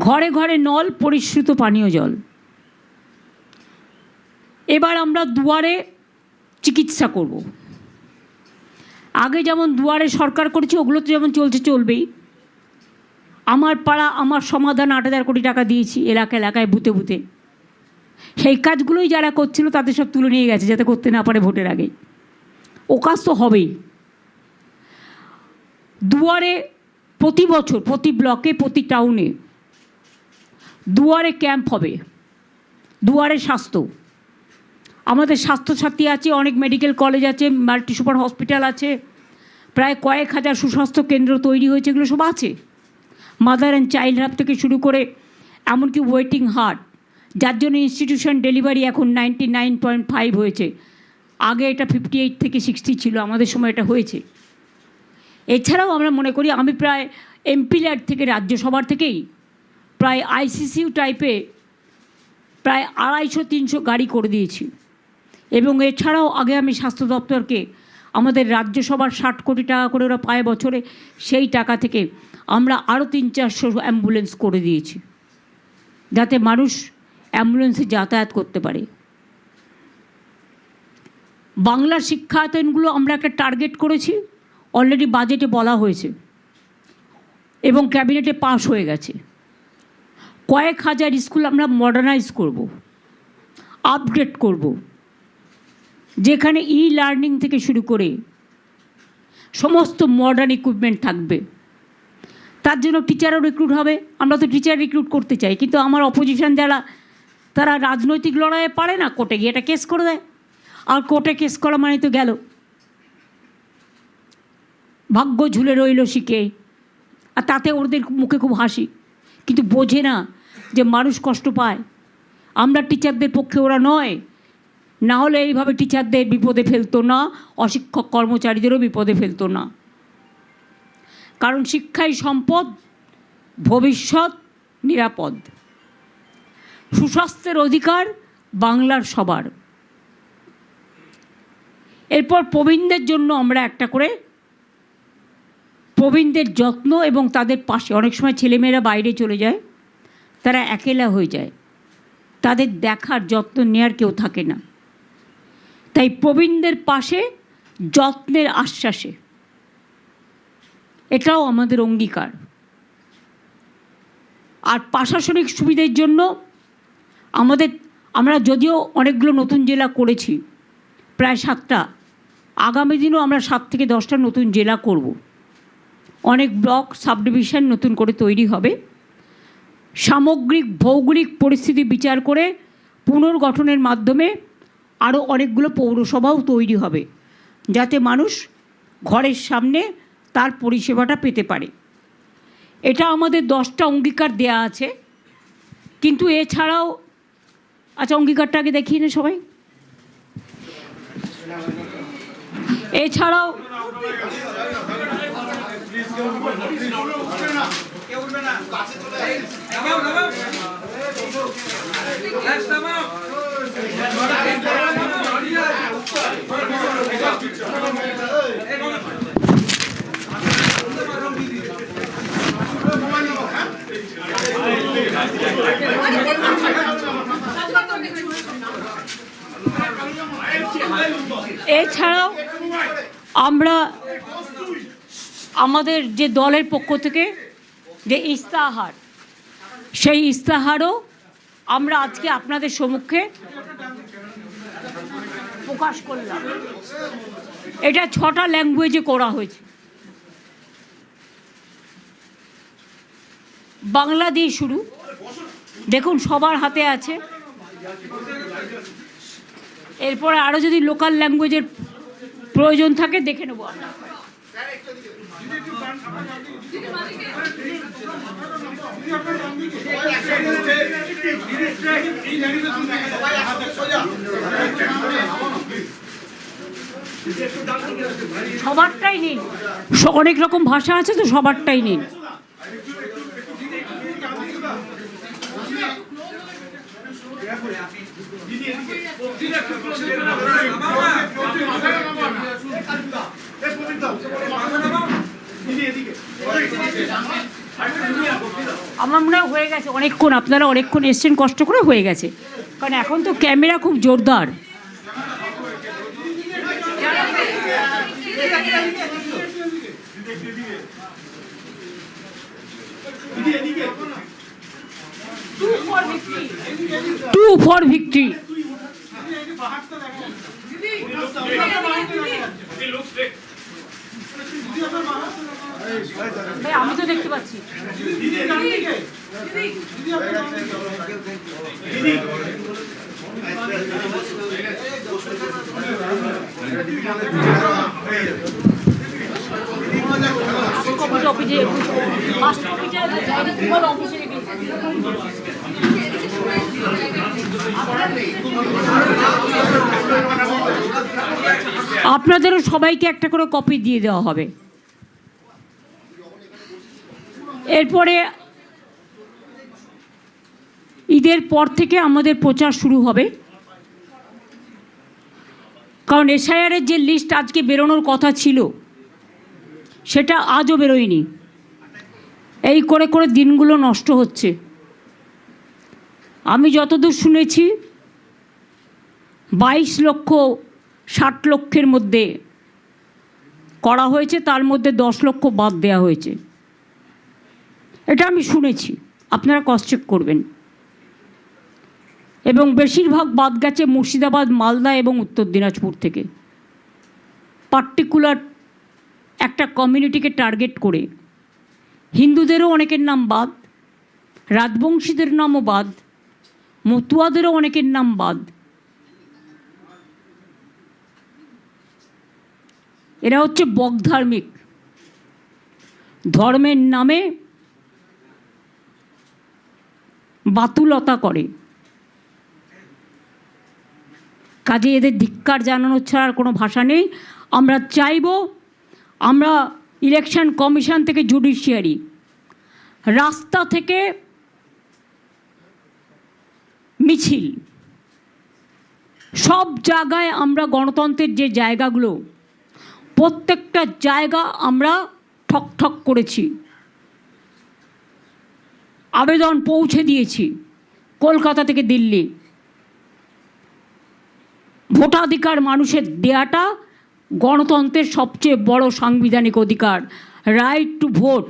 ঘরে ঘরে নল, পরিশ্রুত পানীয় জল। এবার আমরা দুয়ারে চিকিৎসা করব। আগে যেমন দুয়ারে সরকার করেছে, ওগুলো তো যেমন চলছে চলবেই। আমার পাড়া আমার সমাধান 8,000 কোটি টাকা দিয়েছি এলাকায় বুথে বুথে। সেই কাজগুলোই যারা করছিল তাদের সব তুলে নিয়ে গেছে যাতে করতে না পারে ভোটের আগে। ও কাজ তো হবেই। দুয়ারে প্রতি বছর প্রতি ব্লকে প্রতি টাউনে দুয়ারে ক্যাম্প হবে। দুয়ারে স্বাস্থ্য, আমাদের স্বাস্থ্যসাথী আছে, অনেক মেডিকেল কলেজ আছে, মাল্টি সুপার হসপিটাল আছে, প্রায় কয়েক হাজার সুস্বাস্থ্য কেন্দ্র তৈরি হয়েছে, এগুলো সব আছে। মাদার অ্যান্ড চাইল্ড হাব থেকে শুরু করে এমনকি ওয়েটিং হার্ট, যার জন্য ইনস্টিটিউশন ডেলিভারি এখন 99.5 হয়েছে। আগে এটা 58 থেকে 60 ছিল, আমাদের সময় এটা হয়েছে। এছাড়াও আমরা মনে করি, আমি প্রায় এমপি ল্যাড থেকে রাজ্যসভার থেকেই প্রায় আইসিসিউ টাইপে প্রায় 250-300 গাড়ি করে দিয়েছি। এবং এছাড়াও আগে আমি স্বাস্থ্য দপ্তরকে আমাদের রাজ্যসভার 60 কোটি টাকা করে ওরা পায় বছরে, সেই টাকা থেকে আমরা আরও 300-400 অ্যাম্বুলেন্স করে দিয়েছি যাতে মানুষ অ্যাম্বুলেন্সে যাতায়াত করতে পারে। বাংলার শিক্ষায়তনগুলো আমরা একটা টার্গেট করেছি, অলরেডি বাজেটে বলা হয়েছে এবং ক্যাবিনেটে পাস হয়ে গেছে। কয়েক হাজার স্কুল আমরা মডার্নাইজ করব, আপডেট করব, যেখানে ই লার্নিং থেকে শুরু করে সমস্ত মডার্ন ইকুইপমেন্ট থাকবে। তার জন্য টিচারও রিক্রুট হবে। আমরা তো টিচার রিক্রুট করতে চাই, কিন্তু আমার অপোজিশন যারা, তারা রাজনৈতিক লড়াইয়ে পারে না, কোর্টে গিয়ে এটা কেস করে দেয়। আর কোর্টে কেস করা মানে তো গেল, ভাগ্য ঝুলে রইল শিখে। আর তাতে ওদের মুখে খুব হাসি, কিন্তু বোঝে না যে মানুষ কষ্ট পায়। আমরা টিচারদের পক্ষে ওরা নয়, না হলে এইভাবে টিচারদের বিপদে ফেলতো না, অশিক্ষক কর্মচারীদেরও বিপদে ফেলতো না। কারণ শিক্ষাই সম্পদ, ভবিষ্যৎ নিরাপদ। সুস্বাস্থ্যের অধিকার বাংলার সবার। এরপর প্রবীণদের জন্য আমরা একটা করে প্রবীণদের যত্ন এবং তাদের পাশে, অনেক সময় ছেলেমেয়েরা বাইরে চলে যায়, তারা একেলা হয়ে যায়, তাদের দেখার যত্ন নেওয়ার কেউ থাকে না। তাই প্রবীণদের পাশে যত্নের আশ্বাসে, এটাও আমাদের অঙ্গীকার। আর প্রশাসনিক সুবিধের জন্য আমরা যদিও অনেকগুলো নতুন জেলা করেছি, প্রায় 7টা, আগামী দিনও আমরা 7 থেকে 10টা নতুন জেলা করব। অনেক ব্লক সাব ডিভিশন নতুন করে তৈরি হবে। সামগ্রিক ভৌগোলিক পরিস্থিতি বিচার করে পুনর্গঠনের মাধ্যমে আরও অনেকগুলো পৌরসভাও তৈরি হবে, যাতে মানুষ ঘরের সামনে তার পরিষেবাটা পেতে পারে। এটা আমাদের 10টা অঙ্গীকার দেয়া আছে। কিন্তু এছাড়াও, আচ্ছা অঙ্গীকারটা আগে দেখিয়ে নে সবাই। এছাড়াও আমরা আমাদের যে দলের পক্ষ থেকে যে ইস্তাহার, সেই ইস্তাহারও আমরা আজকে আপনাদের সম্মুখে প্রকাশ করলাম। এটা 6টা ল্যাঙ্গুয়েজে করা হয়েছে। বাংলা দিয়ে শুরু, দেখুন সবার হাতে আছে। এরপরে আরও যদি লোকাল ল্যাঙ্গুয়েজের প্রয়োজন থাকে দেখে নেব আমরা। সবারটাই নিন, অনেক রকম ভাষা আছে তো, সবারটাই নিন। এদিকে আমার মনে হয় হয়ে গেছে অনেকক্ষণ, আপনারা অনেকক্ষণ এসছেন কষ্ট করে, হয়ে গেছে, কারণ এখন তো ক্যামেরা খুব জোরদার। Two for victory. আমি তো দেখতে পাচ্ছি। আপনাদেরও সবাইকে একটা করে কপি দিয়ে দেওয়া হবে। এরপরে ঈদের পর থেকে আমাদের প্রচার শুরু হবে, কারণ এসআইআরের যে লিস্ট আজকে বেরোনোর কথা ছিল সেটা আজও বেরোয়নি। এই করে করে দিনগুলো নষ্ট হচ্ছে। আমি যতদূর শুনেছি 22,60,00,000 লক্ষের মধ্যে করা হয়েছে, তার মধ্যে 10 লক্ষ বাদ দেওয়া হয়েছে, এটা আমি শুনেছি, আপনারা ক্রস চেক করবেন। এবং বেশিরভাগ বাদ গেছে মুর্শিদাবাদ, মালদা এবং উত্তর দিনাজপুর থেকে, পার্টিকুলার একটা কমিউনিটিকে টার্গেট করে। হিন্দুদেরও অনেকের নাম বাদ, রাজবংশীদের নামও বাদ, মতুয়াদেরও অনেকের নাম বাদ। এরা হচ্ছে বকধার্মিক, ধর্মের নামে বাতুলতা করে, কাজে এদের ধিক্কার জানানোর ছাড়া আর কোনো ভাষা নেই। আমরা চাইব আমরা ইলেকশন কমিশন থেকে জুডিশিয়ারি, রাস্তা থেকে মিছিল, সব জায়গায় আমরা গণতন্ত্রের যে জায়গাগুলো, প্রত্যেকটা জায়গা আমরা ঠক ঠক করেছি, আবেদন পৌঁছে দিয়েছি কলকাতা থেকে দিল্লি। ভোটাধিকার মানুষের দেয়াটা গণতন্ত্রের সবচেয়ে বড় সাংবিধানিক অধিকার, right to vote.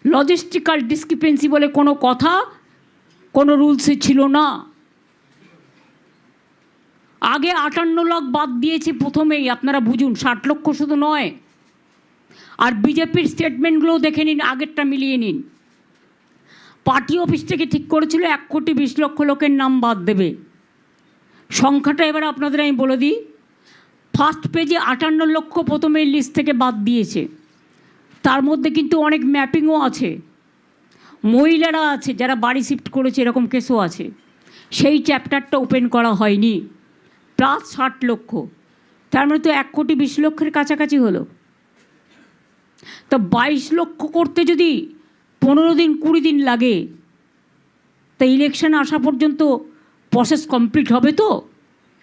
Logistical discrepancy বলে কোনো কথা কোনো রুলসে ছিল না। আগে 58 লাখ বাদ দিয়েছে প্রথমেই, আপনারা বুঝুন, 60 লক্ষ শুধু নয়। আর বিজেপির স্টেটমেন্টগুলোও দেখে নিন, আগেরটা মিলিয়ে নিন। পার্টি অফিস থেকে ঠিক করেছিল 1,20,00,000 লোকের নাম বাদ দেবে। সংখ্যাটা এবার আপনাদের আমি বলে দিই। ফার্স্ট পেজে 58 লক্ষ প্রথমে লিস্ট থেকে বাদ দিয়েছে, তার মধ্যে কিন্তু অনেক ম্যাপিংও আছে, মহিলারা আছে যারা বাড়ি শিফট করেছে, এরকম কেসও আছে, সেই চ্যাপ্টারটা ওপেন করা হয়নি। প্লাস 60 লক্ষ, তার মানে তো 1,20,00,000 কাছাকাছি হলো। তো 22 লক্ষ করতে যদি 15 দিন 20 দিন লাগে, তা ইলেকশন আসা পর্যন্ত প্রসেস কমপ্লিট হবে তো?